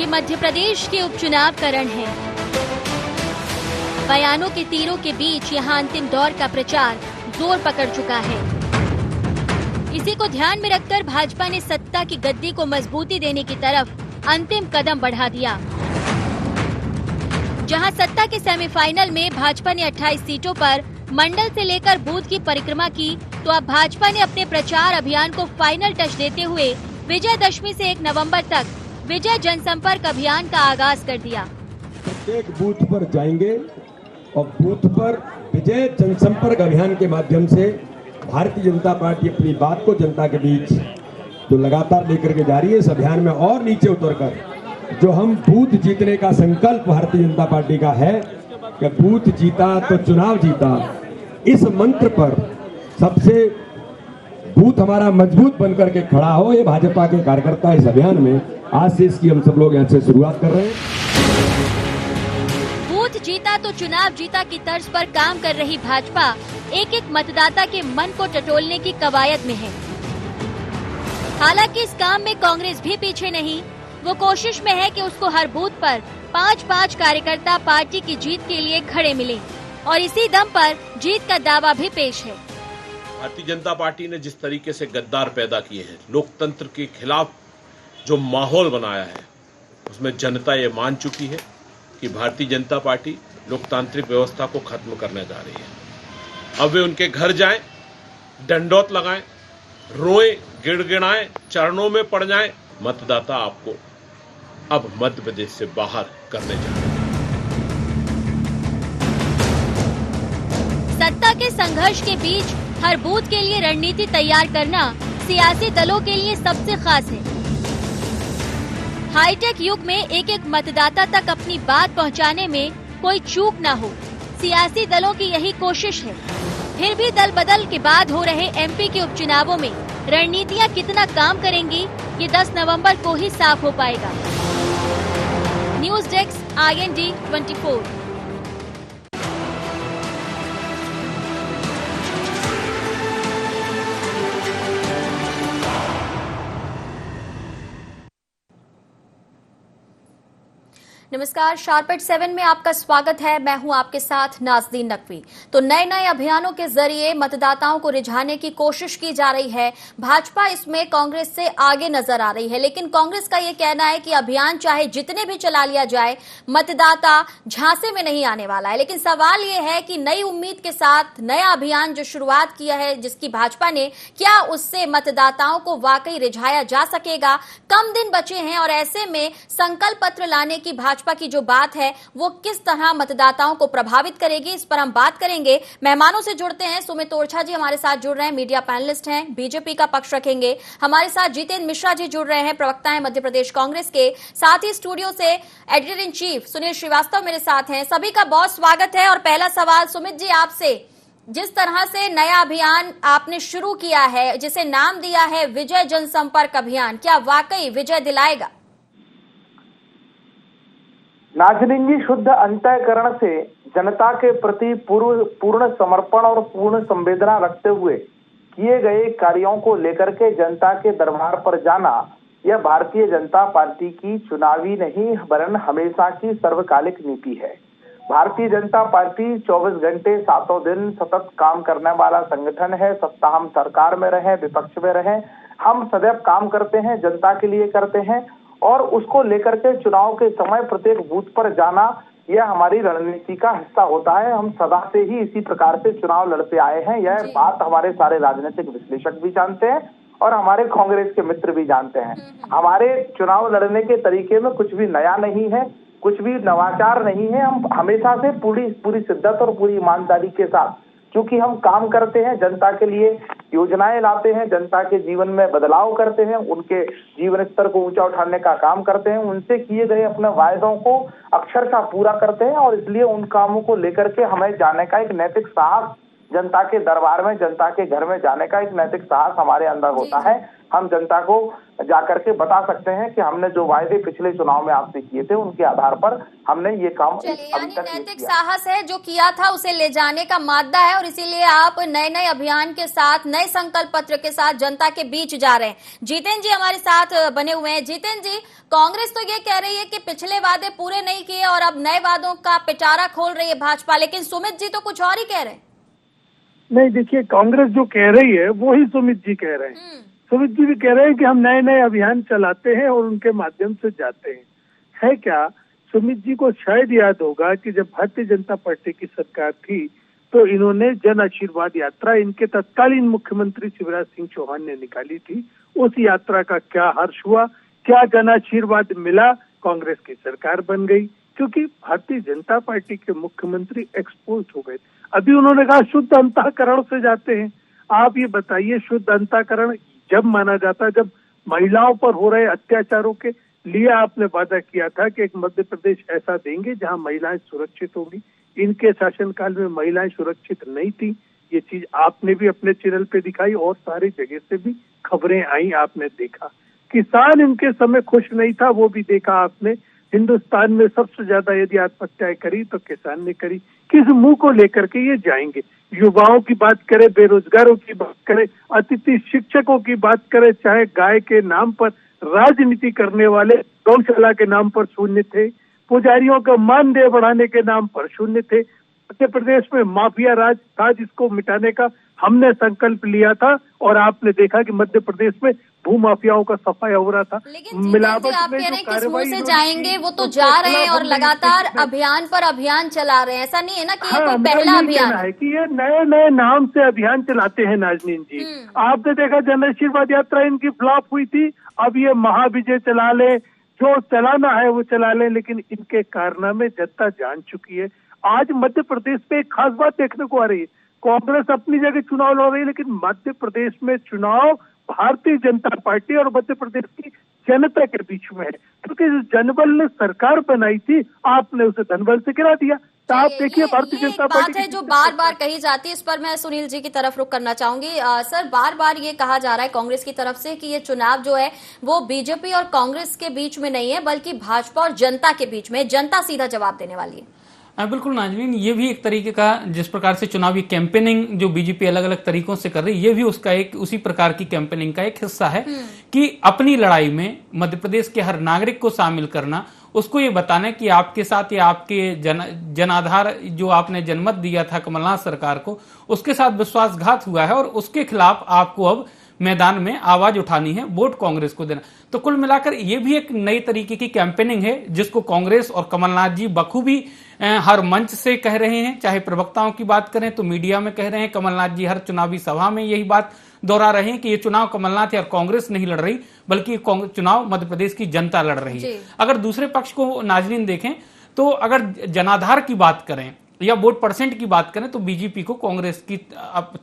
ये मध्य प्रदेश के उपचुनाव का रण है। बयानों के तीरों के बीच यहाँ अंतिम दौर का प्रचार जोर पकड़ चुका है। इसी को ध्यान में रखकर भाजपा ने सत्ता की गद्दी को मजबूती देने की तरफ अंतिम कदम बढ़ा दिया। जहां सत्ता के सेमीफाइनल में भाजपा ने 28 सीटों पर मंडल से लेकर बूथ की परिक्रमा की, तो अब भाजपा ने अपने प्रचार अभियान को फाइनल टच देते हुए विजयदशमी से 1 नवंबर तक विजय जनसंपर्क अभियान का आगाज कर दिया। प्रत्येक बूथ पर जाएंगे और बूथ पर विजय जनसंपर्क अभियान के माध्यम से भारतीय जनता पार्टी अपनी बात को जनता के बीच जो लगातार लेकर के जा रही है। इस अभियान में और नीचे उतरकर जो हम बूथ जीतने का संकल्प भारतीय जनता पार्टी का है कि बूथ जीता तो चुनाव जीता, इस मंत्र पर सबसे बूथ हमारा मजबूत बनकर के खड़ा हो, ये भाजपा के कार्यकर्ता इस अभियान में आज से इसकी हम सब लोग यहाँ से शुरुआत कर रहे हैं। बूथ जीता तो चुनाव जीता की तर्ज पर काम कर रही भाजपा एक एक मतदाता के मन को टटोलने की कवायद में है। हालांकि इस काम में कांग्रेस भी पीछे नहीं। वो कोशिश में है कि उसको हर बूथ पर 5-5 कार्यकर्ता पार्टी की जीत के लिए खड़े मिले और इसी दम पर जीत का दावा भी पेश है। भारतीय जनता पार्टी ने जिस तरीके से गद्दार पैदा किए हैं, लोकतंत्र के खिलाफ जो माहौल बनाया है, उसमें जनता ये मान चुकी है कि भारतीय जनता पार्टी लोकतांत्रिक व्यवस्था को खत्म करने जा रही है। अब वे उनके घर जाएं, डंडौत लगाएं, रोएं, गिड़गिड़ाएं, चरणों में पड़ जाएं, मतदाता आपको अब मध्य प्रदेश से बाहर करने जा रहे हैं। सत्ता के संघर्ष के बीच हर बूथ के लिए रणनीति तैयार करना सियासी दलों के लिए सबसे खास है। हाईटेक युग में एक एक मतदाता तक अपनी बात पहुंचाने में कोई चूक न हो, सियासी दलों की यही कोशिश है। फिर भी दल बदल के बाद हो रहे एमपी के उपचुनावों में रणनीतियां कितना काम करेंगी, ये 10 नवंबर को ही साफ हो पाएगा। News desk IND 24। नमस्कार, शार्प एट 7 में आपका स्वागत है। मैं हूं आपके साथ नाज़रीन नकवी। तो नए अभियानों के जरिए मतदाताओं को रिझाने की कोशिश की जा रही है। भाजपा इसमें कांग्रेस से आगे नजर आ रही है, लेकिन कांग्रेस का ये कहना है कि अभियान चाहे जितने भी चला लिया जाए, मतदाता झांसे में नहीं आने वाला है। लेकिन सवाल ये है कि नई उम्मीद के साथ नया अभियान जो शुरुआत किया है जिसकी भाजपा ने, क्या उससे मतदाताओं को वाकई रिझाया जा सकेगा? कम दिन बचे हैं और ऐसे में संकल्प पत्र लाने की भाजपा की जो बात है वो किस तरह मतदाताओं को प्रभावित करेगी, इस पर हम बात करेंगे। मेहमानों से जुड़ते हैं। सुमित ओरछा जी हमारे साथ जुड़ रहे हैं, मीडिया पैनलिस्ट हैं, बीजेपी का पक्ष रखेंगे। हमारे साथ जितेंद्र मिश्रा जी जुड़ रहे हैं, प्रवक्ता हैं मध्य प्रदेश कांग्रेस के। साथ ही स्टूडियो से editor in chief Sunil Srivastava मेरे साथ हैं। सभी का बहुत स्वागत है। और पहला सवाल सुमित जी आपसे, जिस तरह से नया अभियान आपने शुरू किया है, जिसे नाम दिया है विजय जनसंपर्क अभियान, क्या वाकई विजय दिलाएगा? नाज़रीन जी, शुद्ध अंतःकरण से जनता के प्रति पूर्ण समर्पण और पूर्ण संवेदना रखते हुए किए गए कार्यों को लेकर के जनता के दरबार पर जाना, यह भारतीय जनता पार्टी की चुनावी नहीं वरन हमेशा की सर्वकालिक नीति है। भारतीय जनता पार्टी 24 घंटे 7 दिन सतत काम करने वाला संगठन है। सत्ता हम सरकार में रहे, विपक्ष में रहे, हम सदैव काम करते हैं, जनता के लिए करते हैं और उसको लेकर के चुनाव के समय प्रत्येक बूथ पर जाना यह हमारी रणनीति का हिस्सा होता है। हम सदा से ही इसी प्रकार से चुनाव लड़ते आए हैं। यह बात हमारे सारे राजनीतिक विश्लेषक भी जानते हैं और हमारे कांग्रेस के मित्र भी जानते हैं। हमारे चुनाव लड़ने के तरीके में कुछ भी नया नहीं है, कुछ भी नवाचार नहीं है। हम हमेशा से पूरी शिद्दत और पूरी ईमानदारी के साथ, क्योंकि हम काम करते हैं, जनता के लिए योजनाएं लाते हैं, जनता के जीवन में बदलाव करते हैं, उनके जीवन स्तर को ऊंचा उठाने का काम करते हैं, उनसे किए गए अपने वायदों को अक्षरशः पूरा करते हैं और इसलिए उन कामों को लेकर के हमें जाने का एक नैतिक साहस जनता के दरबार में, जनता के घर में जाने का एक नैतिक साहस हमारे अंदर होता है। हम जनता को जाकर के बता सकते हैं कि हमने जो वायदे पिछले चुनाव में आपसे किए थे उनके आधार पर हमने ये काम यानी नैतिक साहस है जो किया था उसे ले जाने का मादा है, और इसीलिए आप नए नए अभियान के साथ, नए संकल्प पत्र के साथ जनता के बीच जा रहे हैं। जितेंद्र जी हमारे साथ बने हुए हैं। जितेंद्र जी, कांग्रेस तो ये कह रही है कि पिछले वादे पूरे नहीं किए और अब नए वादों का पिटारा खोल रही है भाजपा, लेकिन सुमित जी तो कुछ और ही कह रहे हैं। नहीं, देखिए, कांग्रेस जो कह रही है वो ही सुमित जी कह रहे हैं। सुमित जी भी कह रहे हैं कि हम नए नए अभियान चलाते हैं और उनके माध्यम से जाते हैं। है क्या, सुमित जी को शायद याद होगा कि जब भारतीय जनता पार्टी की सरकार थी तो इन्होंने जन आशीर्वाद यात्रा इनके तत्कालीन मुख्यमंत्री शिवराज सिंह चौहान ने निकाली थी। उस यात्रा का क्या हर्ष हुआ, क्या जन आशीर्वाद मिला, कांग्रेस की सरकार बन गई, क्योंकि भारतीय जनता पार्टी के मुख्यमंत्री एक्सपोज हो गए। अभी उन्होंने कहा शुद्ध अंतःकरण से जाते हैं। आप ये बताइए, शुद्ध अंतःकरण जब माना जाता, जब महिलाओं पर हो रहे अत्याचारों के लिए आपने वादा किया था कि एक मध्य प्रदेश ऐसा देंगे जहां महिलाएं सुरक्षित होंगी। इनके शासनकाल में महिलाएं सुरक्षित नहीं थी। ये चीज आपने भी अपने चैनल पे दिखाई और सारी जगह से भी खबरें आई, आपने देखा। किसान इनके समय खुश नहीं था, वो भी देखा आपने। हिंदुस्तान में सबसे ज्यादा यदि आत्महत्याएं करी तो किसान ने करी। किस मुंह को लेकर के ये जाएंगे? युवाओं की बात करें, बेरोजगारों की बात करें, अतिथि शिक्षकों की बात करें, चाहे गाय के नाम पर राजनीति करने वाले गौशाला के नाम पर शून्य थे, पुजारियों का मानदेय बढ़ाने के नाम पर शून्य थे। मध्य प्रदेश में माफिया राज था जिसको मिटाने का हमने संकल्प लिया था और आपने देखा कि मध्य प्रदेश में भूमाफियाओं का सफाया हो रहा था। लेकिन जितेंद्र जी, आप कह रहे हैं किस मुंह से जाएंगे, वो तो जा रहे हैं और लगातार अभियान पर अभियान चला रहे हैं। ऐसा नहीं है ना कि ये कोई पहला अभियान है कि ये नए नए नाम से अभियान चलाते हैं। नाजनीन जी, आपने देखा जन आशीर्वाद यात्रा इनकी फ्लॉप हुई थी, अब ये महाविजय चला ले, जो चलाना है वो चला ले, लेकिन इनके कारनामे जनता जान चुकी है। आज मध्य प्रदेश में एक खास बात देखने को आ रही है। कांग्रेस अपनी जगह चुनाव लड़ रही है, लेकिन मध्य प्रदेश में चुनाव भारतीय जनता पार्टी और मध्य प्रदेश की जनता के बीच में है, क्योंकि जनबल ने सरकार बनाई थी, आपने उसे धनबल से गिरा दिया। तो आप देखिए भारतीय जनता पार्टी बात है जो बार बार कही जाती है, इस पर मैं सुनील जी की तरफ रुख करना चाहूंगी। सर, बार बार ये कहा जा रहा है कांग्रेस की तरफ से कि ये चुनाव जो है वो बीजेपी और कांग्रेस के बीच में नहीं है, बल्कि भाजपा और जनता के बीच में। जनता सीधा जवाब देने वाली है। बिल्कुल नाजमीन, ये भी एक तरीके का, जिस प्रकार से चुनावी कैंपेनिंग जो बीजेपी अलग अलग तरीकों से कर रही है, ये भी उसका एक उसी प्रकार की कैंपेनिंग का एक हिस्सा है कि अपनी लड़ाई में मध्य प्रदेश के हर नागरिक को शामिल करना, उसको ये बताना कि आपके साथ या आपके जनाधार जो आपने जनमत दिया था कमलनाथ सरकार को, उसके साथ विश्वासघात हुआ है और उसके खिलाफ आपको अब मैदान में आवाज उठानी है, वोट कांग्रेस को देना। तो कुल मिलाकर ये भी एक नई तरीके की कैंपेनिंग है जिसको कांग्रेस और कमलनाथ जी बखूबी हर मंच से कह रहे हैं। चाहे प्रवक्ताओं की बात करें तो मीडिया में कह रहे हैं, कमलनाथ जी हर चुनावी सभा में यही बात दोहरा रहे हैं कि ये चुनाव कमलनाथ और कांग्रेस नहीं लड़ रही, बल्कि चुनाव मध्य प्रदेश की जनता लड़ रही है। अगर दूसरे पक्ष को नाजरीन देखें तो अगर जनाधार की बात करें या वोट परसेंट की बात करें तो बीजेपी को कांग्रेस की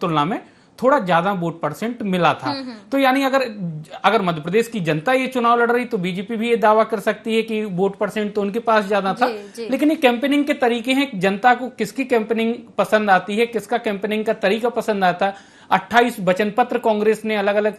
तुलना में थोड़ा ज्यादा वोट परसेंट मिला था। तो यानी अगर मध्य प्रदेश की जनता ये चुनाव लड़ रही तो बीजेपी भी ये दावा कर सकती है कि वोट परसेंट तो उनके पास ज्यादा था। लेकिन ये कैंपेनिंग के तरीके हैं, जनता को किसकी कैंपेनिंग पसंद आती है, किसका कैंपेनिंग का तरीका पसंद आता है। 28 वचन पत्र कांग्रेस ने अलग अलग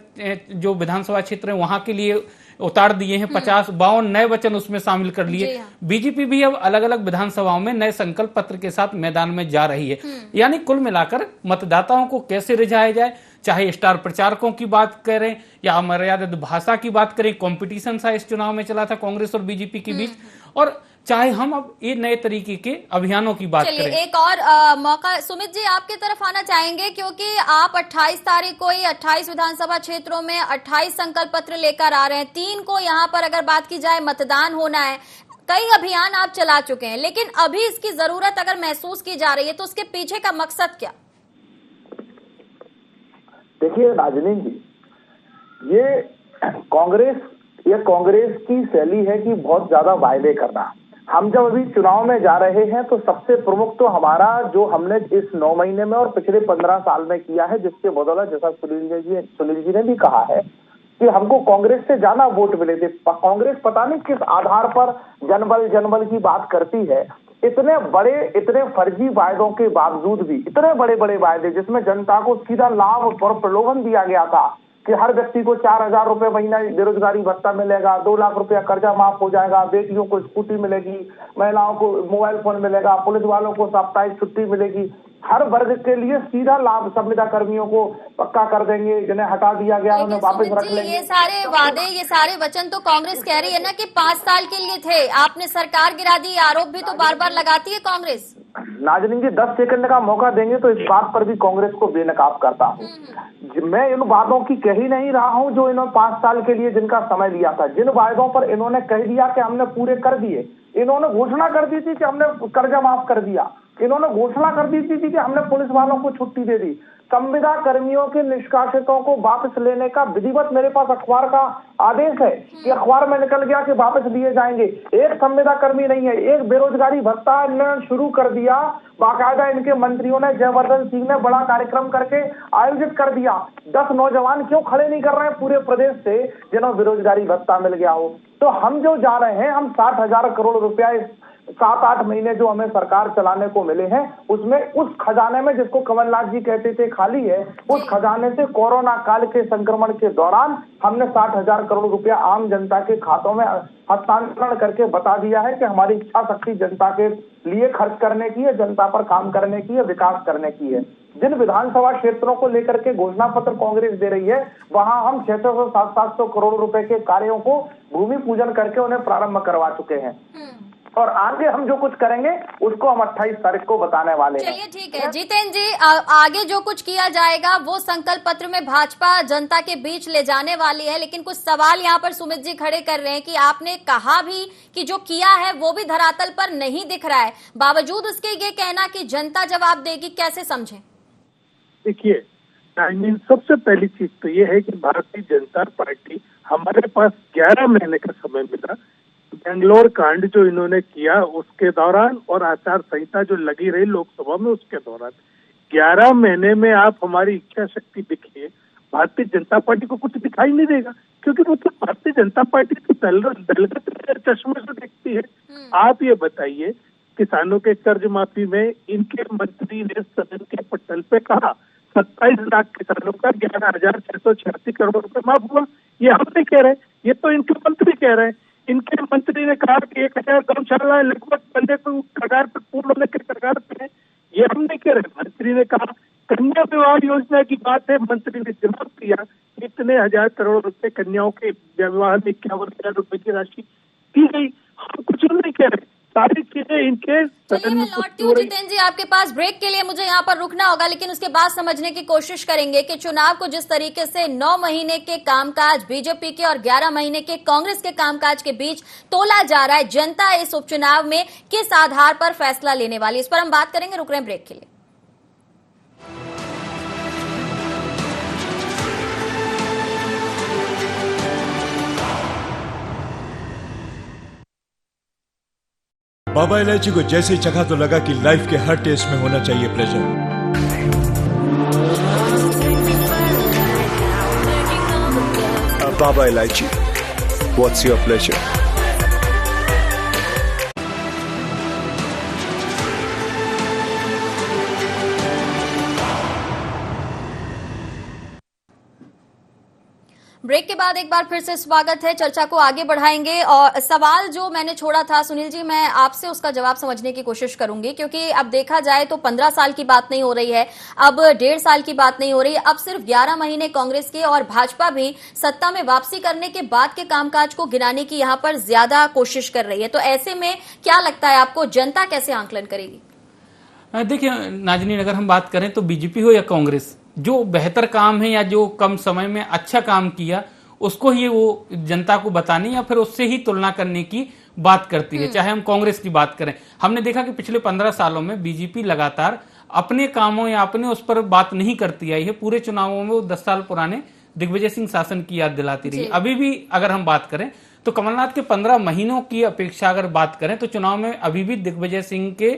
जो विधानसभा क्षेत्र है वहां के लिए उतार दिए हैं। 52 नए वचन उसमें शामिल कर लिए। बीजेपी भी अब अलग अलग विधानसभाओं में नए संकल्प पत्र के साथ मैदान में जा रही है। यानी कुल मिलाकर मतदाताओं को कैसे रिझाया जाए, चाहे स्टार प्रचारकों की बात करें या अमर्यादित भाषा की बात करें, कंपटीशन सा इस चुनाव में चला था कांग्रेस और बीजेपी के बीच, और चाहे हम अब ये नए तरीके के अभियानों की बात करें। एक और मौका सुमित जी आपकी तरफ आना चाहेंगे, क्योंकि आप 28 तारीख को ही 28 विधानसभा क्षेत्रों में 28 संकल्प पत्र लेकर आ रहे हैं। 3 को यहाँ पर अगर बात की जाए मतदान होना है, कई अभियान आप चला चुके हैं, लेकिन अभी इसकी जरूरत अगर महसूस की जा रही है तो उसके पीछे का मकसद क्या? देखिए नाजनीन जी, ये कांग्रेस की शैली है कि बहुत ज्यादा वायदे करना। हम जब अभी चुनाव में जा रहे हैं तो सबसे प्रमुख तो हमारा जो हमने इस 9 महीने में और पिछले 15 साल में किया है, जिसके बदौलत जैसा सुनील जी ने भी कहा है कि हमको कांग्रेस से ज्यादा वोट मिले थे। कांग्रेस पता नहीं किस आधार पर जनबल की बात करती है। इतने फर्जी वायदों के बावजूद भी, इतने बड़े बड़े वायदे जिसमें जनता को सीधा लाभ और प्रलोभन दिया गया था कि हर व्यक्ति को 4,000 रुपए महीना बेरोजगारी भत्ता मिलेगा, 2 लाख रुपया कर्जा माफ हो जाएगा, बेटियों को स्कूटी मिलेगी, महिलाओं को मोबाइल फोन मिलेगा, पुलिस वालों को साप्ताहिक छुट्टी मिलेगी, हर वर्ग के लिए सीधा लाभ, संविदा कर्मियों को पक्का कर देंगे, जिन्हें हटा दिया गया उन्हें वापस रख लेंगे। ये सारे वादे, ये सारे वचन तो कांग्रेस कह रही है ना कि 5 साल के लिए थे, आपने सरकार गिरा दी, आरोप भी तो बार बार लगाती है कांग्रेस। नाजरीन जी 10 सेकंड का मौका देंगे तो इस बात पर भी कांग्रेस को बेनकाब करता हूँ। मैं इन वादों की कह ही नहीं रहा हूँ जो इन्होंने 5 साल के लिए जिनका समय लिया था, जिन वायदों पर इन्होंने कह दिया कि हमने पूरे कर दिए, इन्होंने घोषणा कर दी थी कि हमने कर्जा माफ कर दिया, इन्होंने घोषणा कर दी थी कि हमने पुलिस वालों को छुट्टी दे दी, संविदा कर्मियों के निष्कासितों को वापस लेने का विधिवत मेरे पास अखबार का आदेश है कि अखबार में निकल गया कि वापस लिए जाएंगे। एक संविदा कर्मी नहीं है, एक बेरोजगारी भत्ता इन्होंने शुरू कर दिया, बाकायदा इनके मंत्रियों ने, जयवर्धन सिंह ने बड़ा कार्यक्रम करके आयोजित कर दिया। 10 नौजवान क्यों खड़े नहीं कर रहे हैं पूरे प्रदेश से जिन्हें बेरोजगारी भत्ता मिल गया हो? तो हम जो जा रहे हैं, हम 60,000 करोड़ रुपया 7-8 महीने जो हमें सरकार चलाने को मिले हैं, उसमें उस खजाने में जिसको कमलनाथ जी कहते थे खाली है, उस खजाने से कोरोना काल के संक्रमण के दौरान हमने 60,000 करोड़ रुपया आम जनता के खातों में हस्तांतरण करके बता दिया है कि हमारी इच्छा शक्ति जनता के लिए खर्च करने की है, जनता पर काम करने की है, विकास करने की है। जिन विधानसभा क्षेत्रों को लेकर के घोषणा पत्र कांग्रेस दे रही है, वहां हम 600 से 700 करोड़ रुपए के कार्यों को भूमि पूजन करके उन्हें प्रारंभ करवा चुके हैं और आगे हम जो कुछ करेंगे उसको हम 28 तारीख को बताने वाले हैं। चलिए ठीक है जितेंद्र जी, आगे जो कुछ किया जाएगा वो संकल्प पत्र में भाजपा जनता के बीच ले जाने वाली है, लेकिन कुछ सवाल यहाँ पर सुमित जी खड़े कर रहे हैं कि आपने कहा भी कि जो किया है वो भी धरातल पर नहीं दिख रहा है, बावजूद उसके ये कहना कि जनता जवाब देगी, कैसे समझें? देखिए, सबसे पहली चीज तो ये है कि भारतीय जनता पार्टी, हमारे पास 11 महीने का समय मिला बेंगलोर कांड जो इन्होंने किया उसके दौरान और आचार संहिता जो लगी रही लोकसभा में उसके दौरान, 11 महीने में आप हमारी इच्छा शक्ति दिखिए, भारतीय जनता पार्टी को कुछ दिखाई नहीं देगा, क्योंकि वो तो भारतीय जनता पार्टी तो दलगत चश्मे से देखती है। आप ये बताइए, किसानों के कर्ज माफी में इनके मंत्री ने सदन के पटल पे कहा 27 लाख किसानों का 11,686 करोड़ रुपए माफ हुआ। ये हम नहीं कह रहे, ये तो इनके मंत्री कह रहे हैं। इनके मंत्री ने कहा कि 1,000 गौशाला लगभग बनने को कगार पर, पूर्ण होने के कगार पे है, ये हम नहीं कह रहे। मंत्री ने कहा कन्या विवाह योजना की बात है, मंत्री ने जवाब दिया इतने 1,000 करोड़ रुपए कन्याओं के विवाह में 51,000 रुपए की राशि दी गई। हम कुछ नहीं कह रहे, सारी चीजें इनके चलिए मैं लौटती हूँ जितेंद्र जी आपके पास, ब्रेक के लिए मुझे यहाँ पर रुकना होगा, लेकिन उसके बाद समझने की कोशिश करेंगे कि चुनाव को जिस तरीके से 9 महीने के कामकाज बीजेपी के और 11 महीने के कांग्रेस के कामकाज के बीच तोला जा रहा है, जनता इस उपचुनाव में किस आधार पर फैसला लेने वाली, इस पर हम बात करेंगे। रुक रहे हैं ब्रेक के लिए। बाबा इलायची को जैसे ही चखा तो लगा कि लाइफ के हर टेस्ट में होना चाहिए प्लेजर। बाबा इलायची, व्हाट्स योर प्लेजर? ब्रेक के बाद एक बार फिर से स्वागत है, चर्चा को आगे बढ़ाएंगे और सवाल जो मैंने छोड़ा था सुनील जी, मैं आपसे उसका जवाब समझने की कोशिश करूंगी, क्योंकि अब देखा जाए तो 15 साल की बात नहीं हो रही है, अब 1.5 साल की बात नहीं हो रही है, अब सिर्फ 11 महीने कांग्रेस के और भाजपा भी सत्ता में वापसी करने के बाद के कामकाज को गिनाने की यहाँ पर ज्यादा कोशिश कर रही है। तो ऐसे में क्या लगता है आपको, जनता कैसे आंकलन करेगी? देखिए नाजनीन, अगर हम बात करें तो बीजेपी हो या कांग्रेस, जो बेहतर काम है या जो कम समय में अच्छा काम किया उसको ही वो जनता को बताने या फिर उससे ही तुलना करने की बात करती है। चाहे हम कांग्रेस की बात करें, हमने देखा कि पिछले 15 सालों में बीजेपी लगातार अपने कामों या अपने उस पर बात नहीं करती आई है। पूरे चुनावों में वो 10 साल पुराने दिग्विजय सिंह शासन की याद दिलाती रही। अभी भी अगर हम बात करें तो कमलनाथ के 15 महीनों की अपेक्षा अगर बात करें तो चुनाव में अभी भी दिग्विजय सिंह के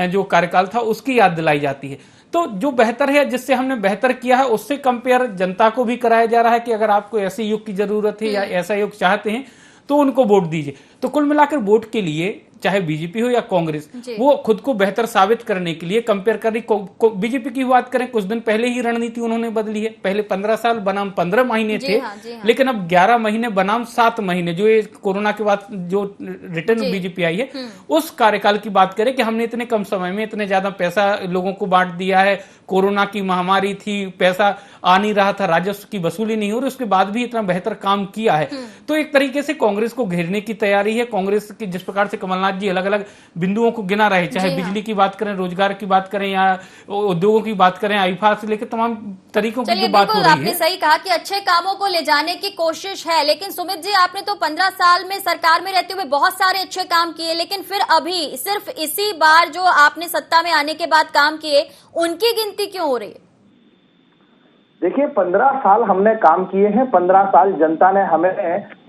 जो कार्यकाल था उसकी याद दिलाई जाती है। तो जो बेहतर है, जिससे हमने बेहतर किया है, उससे कंपेयर जनता को भी कराया जा रहा है कि अगर आपको ऐसे युग की जरूरत है या ऐसा युग चाहते हैं तो उनको वोट दीजिए। तो कुल मिलाकर वोट के लिए चाहे बीजेपी हो या कांग्रेस, वो खुद को बेहतर साबित करने के लिए कंपेयर कर रही। बीजेपी की बात करें, कुछ दिन पहले ही रणनीति उन्होंने बदली है। पहले 15 साल बनाम 15 महीने थे, लेकिन अब 11 महीने बनाम 7 महीने, जो ये कोरोना के बाद जो रिटर्न बीजेपी आई है उस कार्यकाल की बात करें कि हमने इतने कम समय में इतने ज्यादा पैसा लोगों को बांट दिया है। कोरोना की महामारी थी, पैसा आ नहीं रहा था, राजस्व की वसूली नहीं हो रही, उसके बाद भी इतना बेहतर काम किया है। तो एक तरीके से कांग्रेस को घेरने की तैयारी है। कांग्रेस की जिस प्रकार से कमलनाथ जी अलग अलग बिंदुओं को गिना रहे, चाहे बिजली की बात करें, रोजगार की बात करें या उद्योगों की बात करें, आईफा से लेकर तमाम तरीकों की बात हो रही है। आपने सही कहा कि अच्छे कामों को ले जाने की कोशिश है, लेकिन सुमित जी, आपने तो 15 साल में सरकार में रहते हुए बहुत सारे अच्छे काम किए, लेकिन फिर अभी सिर्फ इसी बार जो आपने सत्ता में आने के बाद काम किए, उनकी गिनती क्यों हो रही है? देखिए, 15 साल हमने काम किए हैं, 15 साल जनता ने हमें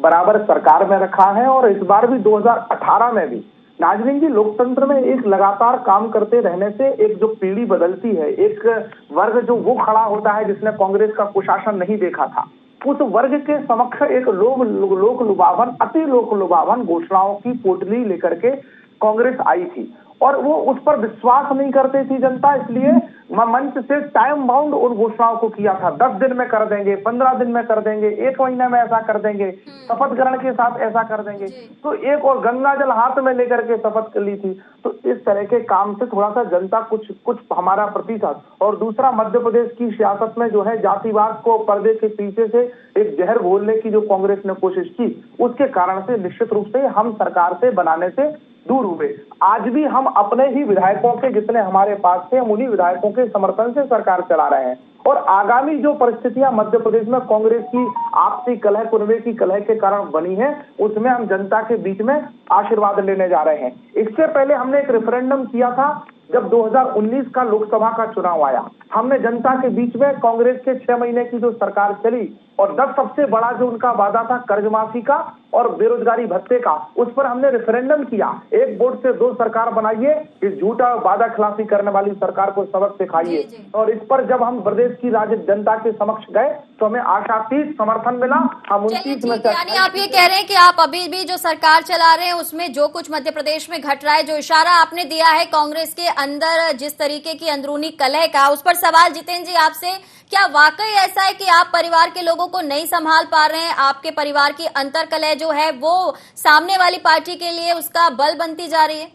बराबर सरकार में रखा है, और इस बार भी 2018 में भी। नाजरीन जी, लोकतंत्र में एक लगातार काम करते रहने से एक जो पीढ़ी बदलती है, एक वर्ग जो वो खड़ा होता है जिसने कांग्रेस का कुशासन नहीं देखा था, उस वर्ग के समक्ष एक लोक लुभावन, अति लोक लुभावन घोषणाओं की पोटली लेकर के कांग्रेस आई थी, और वो उस पर विश्वास नहीं करती थी जनता, इसलिए मंच से टाइम बाउंड उन घोषणाओं को किया था। 10 दिन में कर देंगे, 15 दिन में कर देंगे, 1 महीने में ऐसा कर देंगे, शपथ ग्रहण के साथ ऐसा कर देंगे। तो एक और गंगा जल हाथ में लेकर के शपथ कर ली थी। तो इस तरह के काम से थोड़ा सा जनता कुछ हमारा प्रतिशत, और दूसरा मध्य प्रदेश की सियासत में जो है जातिवाद को पर्दे के पीछे से एक जहर घोलने की जो कांग्रेस ने कोशिश की, उसके कारण से निश्चित रूप से हम सरकार से बनाने से दूर हुए। आज भी हम अपने ही विधायकों के जितने हमारे पास थे, हम उन्हीं विधायकों के समर्थन से सरकार चला रहे हैं, और आगामी जो परिस्थितियां मध्य प्रदेश में कांग्रेस की आपसी कलह कुनबे की कलह के कारण बनी है, उसमें हम जनता के बीच में आशीर्वाद लेने जा रहे हैं। इससे पहले हमने एक रेफरेंडम किया था, जब 2019 का लोकसभा का चुनाव आया, हमने जनता के बीच में कांग्रेस के 6 महीने की जो सरकार चली, और 10 सबसे बड़ा जो उनका वादा था कर्ज माफी का और बेरोजगारी भत्ते का, उस पर हमने रेफरेंडम किया, 1 वोट से 2 सरकार बनाइए, इस झूठा वादा खिलाफी करने वाली सरकार को सबक सिखाइए। और इस पर जब हम प्रदेश की राज्य जनता के समक्ष गए तो हमें आशातीत समर्थन मिला। हम 29 में, यानी आप ये कह रहे हैं कि आप अभी भी जो सरकार चला रहे हैं उसमें जो कुछ मध्य प्रदेश में घट रहा है, जो इशारा आपने दिया है कांग्रेस के अंदर जिस तरीके की अंदरूनी कलह का, उस पर सवाल जितेंद्र जी आपसे, क्या वाकई ऐसा है कि आप परिवार के लोगों को नहीं संभाल पा रहे हैं? आपके परिवार की अंतर कलह जो है वो सामने वाली पार्टी के लिए उसका बल बनती जा रही है?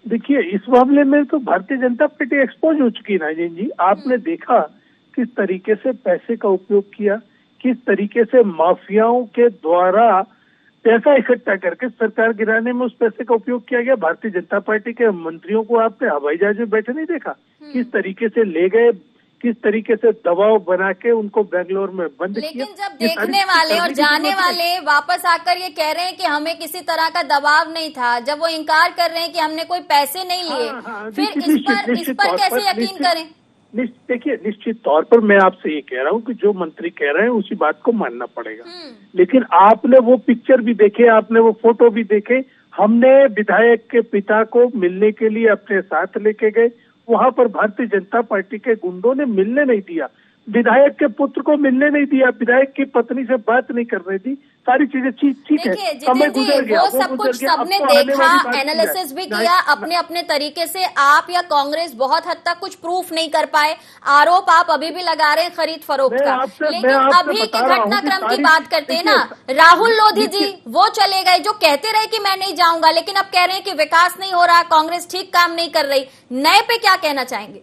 देखिए, इस मामले में तो भारतीय जनता पार्टी एक्सपोज हो चुकी है नाजिन जी। आपने देखा किस तरीके से पैसे का उपयोग किया, किस तरीके से माफियाओं के द्वारा पैसा इकट्ठा करके सरकार गिराने में उस पैसे का उपयोग किया गया। भारतीय जनता पार्टी के मंत्रियों को आपने हवाई जहाज में बैठे नहीं देखा, किस तरीके से ले गए, किस तरीके से दबाव बना के उनको बेंगलोर में बंद किया। लेकिन जब देखने वाले और जाने वाले वापस आकर ये कह रहे हैं कि हमें किसी तरह का दबाव नहीं था, जब वो इनकार कर रहे हैं कि हमने कोई पैसे नहीं लिए, फिर इस पर कैसे यकीन करें? देखिए, निश्चित तौर पर मैं आपसे ये कह रहा हूँ कि जो मंत्री कह रहे हैं उसी बात को मानना पड़ेगा, लेकिन आपने वो पिक्चर भी देखे, आपने वो फोटो भी देखे। हमने विधायक के पिता को मिलने के लिए अपने साथ लेके गए, वहां पर भारतीय जनता पार्टी के गुंडों ने मिलने नहीं दिया, विधायक के पुत्र को मिलने नहीं दिया, विधायक की पत्नी से बात नहीं कर रही थी, सारी चीजें ठीक है, समय गुजर गया, वो सब कुछ सबने देखा, एनालिसिस भी किया अपने अपने तरीके से। आप या कांग्रेस बहुत हद तक कुछ प्रूफ नहीं कर पाए, आरोप आप अभी भी लगा रहे हैं खरीद फरोख्त का। लेकिन अभी के घटनाक्रम की बात करते हैं ना, राहुल लोधी जी वो चले गए जो कहते रहे कि मैं नहीं जाऊंगा, लेकिन अब कह रहे हैं कि विकास नहीं हो रहा, कांग्रेस ठीक काम नहीं कर रही। नए पे क्या कहना चाहेंगे?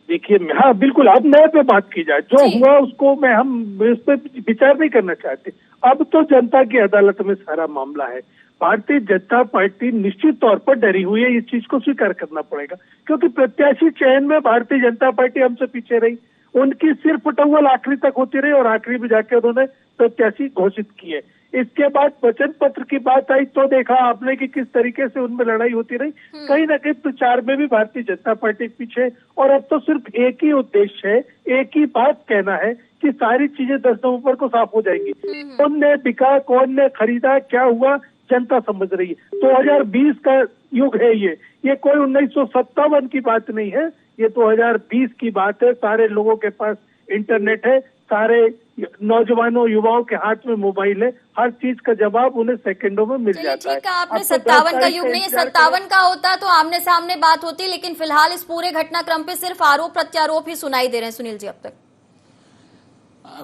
देखिए, हाँ बिल्कुल, अब नए पे बात की जाए, जो हुआ उसको हम इस पे विचार नहीं करना चाहते। अब तो जनता की अदालत में सारा मामला है। भारतीय जनता पार्टी निश्चित तौर पर डरी हुई है, इस चीज को स्वीकार करना पड़ेगा, क्योंकि प्रत्याशी चयन में भारतीय जनता पार्टी हमसे पीछे रही, उनकी सिर्फ टव्वल आखिरी तक होती रही और आखिरी में जाके उन्होंने प्रत्याशी घोषित किए। इसके बाद वचन पत्र की बात आई तो देखा आपने कि किस तरीके से उनमें लड़ाई होती रही। कहीं ना कहीं प्रचार में भी भारतीय जनता पार्टी पीछे, और अब तो सिर्फ एक ही उद्देश्य है, एक ही बात कहना है कि सारी चीजें 10 नवंबर को साफ हो जाएंगी। कौन ने बिका, कौन ने खरीदा, क्या हुआ, जनता समझ रही है। 2020 का युग है ये कोई 1957 की बात नहीं है, ये 2020 की बात है। सारे लोगों के पास इंटरनेट है, सारे नौजवानों युवाओं के हाथ में मोबाइल है, हर चीज का जवाब उन्हें सेकंडों में मिल जाता है। ठीक है, आपने अब तो 57 का 10 युग तारीख नहीं, इंतजार 57 का होता तो आमने सामने बात होती, लेकिन फिलहाल इस पूरे घटनाक्रम पे सिर्फ आरोप प्रत्यारोप ही सुनाई दे रहे हैं। सुनील जी, अब तक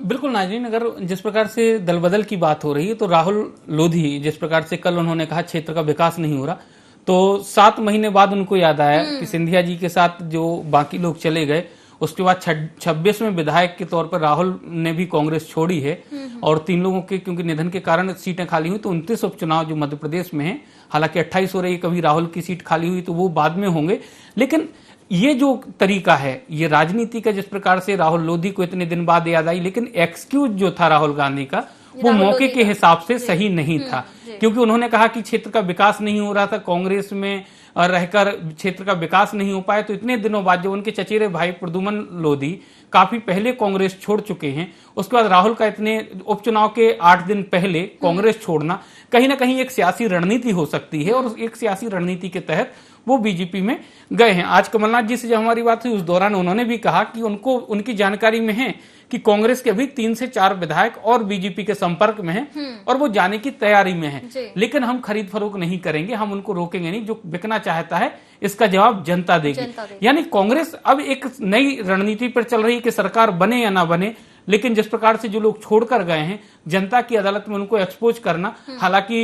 बिल्कुल नाज़रीन, अगर जिस प्रकार से दल बदल की बात हो रही है तो राहुल लोधी जिस प्रकार से कल उन्होंने कहा क्षेत्र का विकास नहीं हो रहा, तो 7 महीने बाद उनको याद आया कि सिंधिया जी के साथ जो बाकी लोग चले गए, उसके बाद 26वें विधायक के तौर पर राहुल ने भी कांग्रेस छोड़ी है और 3 लोगों के क्योंकि निधन के कारण सीटें खाली हुई, तो 29 उपचुनाव जो मध्य प्रदेश में है, हालांकि 28 हो रही है, कभी राहुल की सीट खाली हुई तो वो बाद में होंगे। लेकिन ये जो तरीका है, ये राजनीति का, जिस प्रकार से राहुल लोधी को इतने दिन बाद याद आई, लेकिन एक्सक्यूज जो था राहुल गांधी का वो मौके के हिसाब से सही नहीं था, क्योंकि उन्होंने कहा कि क्षेत्र का विकास नहीं हो रहा था, कांग्रेस में रहकर क्षेत्र का विकास नहीं हो पाया। तो इतने दिनों बाद जो उनके चचेरे भाई प्रद्युमन लोधी काफी पहले कांग्रेस छोड़ चुके हैं, उसके बाद राहुल का इतने उपचुनाव के 8 दिन पहले कांग्रेस छोड़ना कहीं ना कहीं एक सियासी रणनीति हो सकती है, और एक सियासी रणनीति के तहत वो बीजेपी में गए हैं। आज कमलनाथ जी से जब हमारी बात हुई उस दौरान उन्होंने भी कहा कि उनको उनकी जानकारी में है कि कांग्रेस के अभी 3 से 4 विधायक और बीजेपी के संपर्क में हैं और वो जाने की तैयारी में है, लेकिन हम खरीद फरोख्त नहीं करेंगे, हम उनको रोकेंगे नहीं, जो बिकना चाहता है इसका जवाब जनता देगी। यानी कांग्रेस अब एक नई रणनीति पर चल रही है कि सरकार बने या ना बने, लेकिन जिस प्रकार से जो लोग छोड़कर गए हैं जनता की अदालत में उनको एक्सपोज करना, हालांकि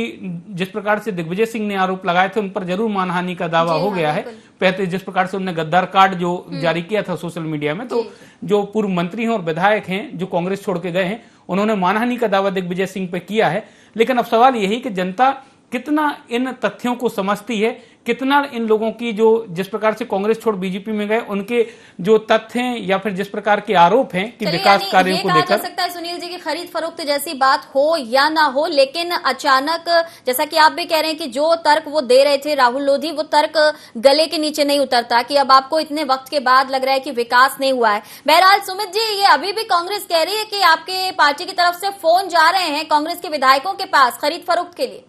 जिस प्रकार से दिग्विजय सिंह ने आरोप लगाए थे उन पर जरूर मानहानि का दावा हो गया है, पहले जिस प्रकार से उन्होंने गद्दार कार्ड जो जारी किया था सोशल मीडिया में, तो जो पूर्व मंत्री हैं और विधायक हैं जो कांग्रेस छोड़ के गए हैं उन्होंने मानहानि का दावा दिग्विजय सिंह पे किया है। लेकिन अब सवाल यही कि जनता कितना इन तथ्यों को समझती है, कितना इन लोगों की जो जिस प्रकार से कांग्रेस छोड़ बीजेपी में गए उनके जो तथ्य हैं या फिर जिस प्रकार के आरोप हैं कि विकास कार्यों को लेकर। कहा जा सकता है सुनील जी की खरीद फरोख्त जैसी बात हो या ना हो, लेकिन अचानक जैसा कि आप भी कह रहे हैं कि जो तर्क वो दे रहे थे राहुल लोधी, वो तर्क गले के नीचे नहीं उतरता कि अब आपको इतने वक्त के बाद लग रहा है कि विकास नहीं हुआ है। बहरहाल सुमित जी, ये अभी भी कांग्रेस कह रही है कि आपके पार्टी की तरफ से फोन जा रहे हैं कांग्रेस के विधायकों के पास खरीद फरोख्त के लिए।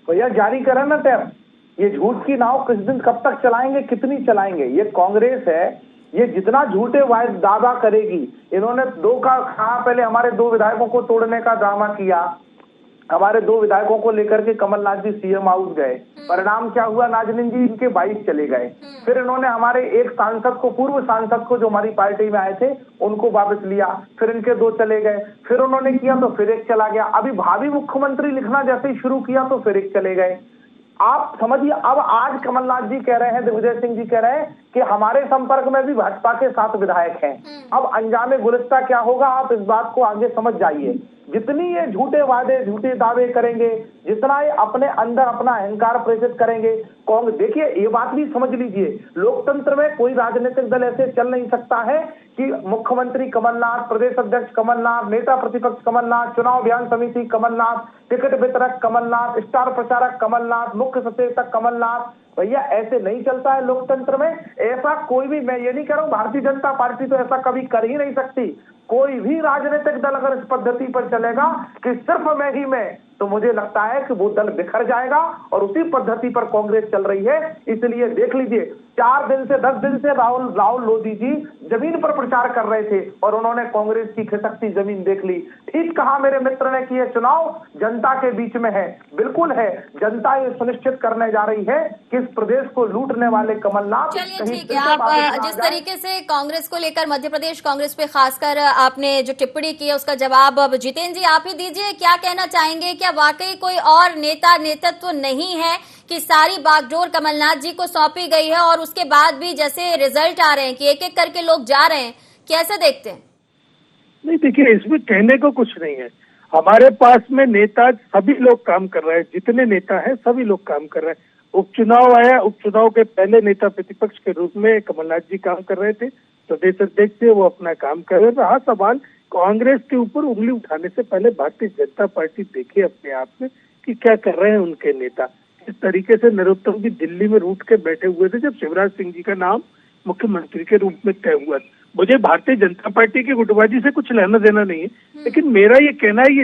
भैया जारी करें ना टैब, ये झूठ की नाव किस दिन कब तक चलाएंगे, कितनी चलाएंगे? ये कांग्रेस है, ये जितना झूठे वायदे दावा करेगी। इन्होंने कहा पहले हमारे 2 विधायकों को तोड़ने का ड्रामा किया, हमारे 2 विधायकों को लेकर के कमलनाथ जी सीएम हाउस गए, परिणाम क्या हुआ? नाजनीन जी इनके 22 चले गए। फिर इन्होंने हमारे एक सांसद को, पूर्व सांसद को जो हमारी पार्टी में आए थे उनको वापस लिया, फिर इनके 2 चले गए, फिर उन्होंने किया तो फिर 1 चला गया, अभी भावी मुख्यमंत्री लिखना जैसे ही शुरू किया तो फिर 1 चले गए। आप समझिए, अब आज कमलनाथ जी कह रहे हैं, दिग्विजय सिंह जी कह रहे हैं कि हमारे संपर्क में भी भाजपा के 7 विधायक हैं। अब अंजामे गुलिस्ता क्या होगा, आप इस बात को आगे समझ जाइए। जितनी ये झूठे वादे, झूठे दावे करेंगे, जितना ये अपने अंदर अपना अहंकार प्रेषित करेंगे, कांग्रेस, देखिए ये बात भी समझ लीजिए, लोकतंत्र में कोई राजनीतिक दल ऐसे चल नहीं सकता है कि मुख्यमंत्री कमलनाथ, प्रदेश अध्यक्ष कमलनाथ, नेता प्रतिपक्ष कमलनाथ, चुनाव अभियान समिति कमलनाथ, टिकट वितरक कमलनाथ, स्टार प्रचारक कमलनाथ, मुख्य सचेतक कमलनाथ। भैया ऐसे नहीं चलता है लोकतंत्र में। ऐसा कोई भी, मैं ये नहीं कह रहा हूं भारतीय जनता पार्टी तो ऐसा कभी कर ही नहीं सकती, कोई भी राजनीतिक दल अगर इस पद्धति पर चलेगा कि सिर्फ मैं ही मैं, तो मुझे लगता है कि वो दल बिखर जाएगा, और उसी पद्धति पर कांग्रेस चल रही है। इसलिए देख लीजिए, 4 दिन से 10 दिन से राहुल लोधी जी जमीन पर प्रचार कर रहे थे और उन्होंने कांग्रेस की खिसकती जमीन देख ली। ठीक कहा मेरे मित्र ने कि यह चुनाव जनता के बीच में है, बिल्कुल है। जनता ये सुनिश्चित करने जा रही है कि इस प्रदेश को लूटने वाले कमलनाथ। चलिए ठीक है, आप जिस तरीके से कांग्रेस को लेकर, मध्य प्रदेश कांग्रेस पे खासकर आपने जो टिप्पणी की है उसका जवाब अब जितेंद्र जी आप ही दीजिए। क्या कहना चाहेंगे, क्या वाकई कोई और नेतृत्व नहीं है कि सारी बागडोर कमलनाथ जी को सौंपी गई है और उसके बाद भी जैसे रिजल्ट आ रहे हैं कि एक एक करके लोग जा रहे हैं, कैसे देखते हैं? नहीं देखिए, इसमें कहने को कुछ नहीं है। हमारे पास में नेता सभी लोग काम कर रहे हैं, जितने नेता हैं सभी लोग काम कर रहे हैं। उपचुनाव आया, उपचुनाव के पहले नेता प्रतिपक्ष के रूप में कमलनाथ जी काम कर रहे थे, प्रदेश अध्यक्ष थे, वो अपना काम कर रहे थे। रहा सवाल कांग्रेस के ऊपर उंगली उठाने से पहले भारतीय जनता पार्टी देखे अपने आप में कि क्या कर रहे हैं उनके नेता। इस तरीके से नरोत्तम भी दिल्ली में रूठ के बैठे हुए थे जब शिवराज सिंह जी का नाम मुख्यमंत्री के रूप में तय हुआ। मुझे भारतीय जनता पार्टी की गुटबाजी से कुछ लेना देना नहीं है, लेकिन मेरा ये कहना है,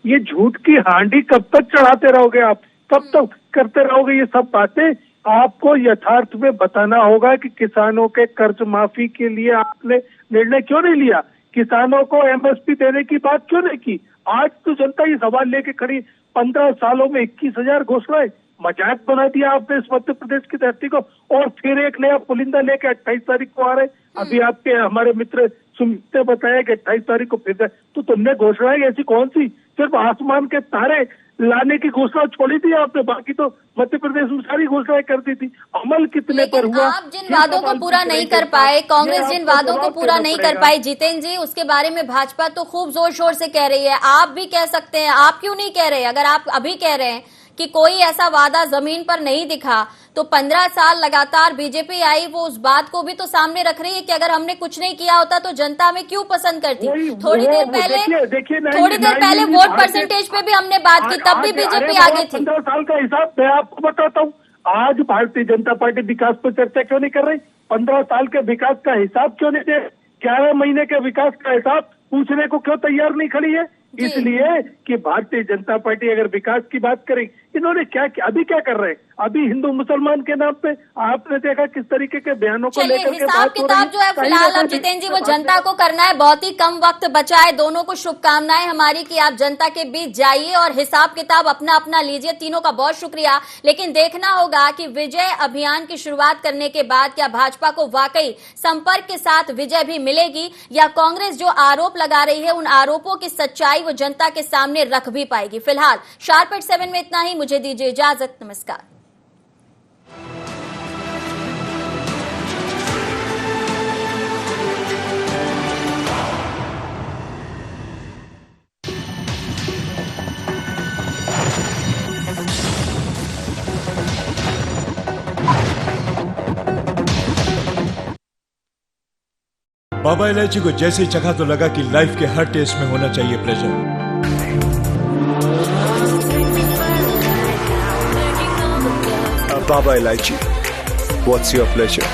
ये झूठ की हांडी कब तक चढ़ाते रहोगे आप? कब तक करते रहोगे ये सब बातें? आपको यथार्थ में बताना होगा कि किसानों के कर्ज माफी के लिए आपने निर्णय क्यों नहीं लिया? किसानों को एमएसपी देने की बात क्यों नहीं की? आज तो जनता ये सवाल लेके खड़ी, 15 सालों में 21,000 घोषणाएं, मजाक बना दिया आपने इस मध्य प्रदेश की धरती को। और फिर एक नया पुलिंदा लेके 28 तारीख को आ रहे। अभी आपके हमारे मित्र सुमित ने बताया कि 28 तारीख को फिर तो तुमने घोषणाएं ऐसी कौन सी? सिर्फ आसमान के तारे लाने की घोषणा छोड़ी थी आपने, बाकी तो मध्य प्रदेश में सारी घोषणाएं कर दी थी। अमल कितने पर हुआ? आप जिन वादों को पूरा नहीं कर पाए, कांग्रेस जिन वादों को पूरा नहीं कर पाई जितेंद्र जी, उसके बारे में भाजपा तो खूब जोर शोर से कह रही है। आप भी कह सकते हैं, आप क्यों नहीं कह रहे? अगर आप अभी कह रहे हैं कि कोई ऐसा वादा जमीन पर नहीं दिखा, तो 15 साल लगातार बीजेपी आई, वो उस बात को भी तो सामने रख रही है कि अगर हमने कुछ नहीं किया होता तो जनता में क्यों पसंद करती। थोड़ी देर पहले वोट परसेंटेज पे भी हमने बात की, तब भी बीजेपी आगे थी। 15 साल का हिसाब मैं आपको बताता हूँ। आज भारतीय जनता पार्टी विकास पर चर्चा क्यों नहीं कर रही? 15 साल के विकास का हिसाब क्यों नहीं दे? 11 महीने के विकास का हिसाब पूछने को क्यों तैयार नहीं खड़ी है? इसलिए कि भारतीय जनता पार्टी अगर विकास की बात करें, इन्होंने क्या अभी क्या कर रहे हैं? अभी हिंदू मुसलमान के नाम पे आपने देखा किस तरीके के बयानों को लेकर के हिसाब किताब जो है फिलहाल अब जितेंद्र जी वो जनता को करना है। बहुत ही कम वक्त बचा है। दोनों को शुभकामनाएं हमारी कि आप जनता के बीच जाइए और हिसाब किताब अपना अपना लीजिए। तीनों का बहुत शुक्रिया। लेकिन देखना होगा कि विजय अभियान की शुरुआत करने के बाद क्या भाजपा को वाकई संपर्क के साथ विजय भी मिलेगी, या कांग्रेस जो आरोप लगा रही है उन आरोपों की सच्चाई वो जनता के सामने रख भी पाएगी। फिलहाल शार्प एट 7 में इतना ही। मुझे दीजिए इजाजत। नमस्कार। बाबा इलायची को जैसे ही चखा तो लगा कि लाइफ के हर टेस्ट में होना चाहिए pleasure. Baba Ilaichi, what's your pleasure?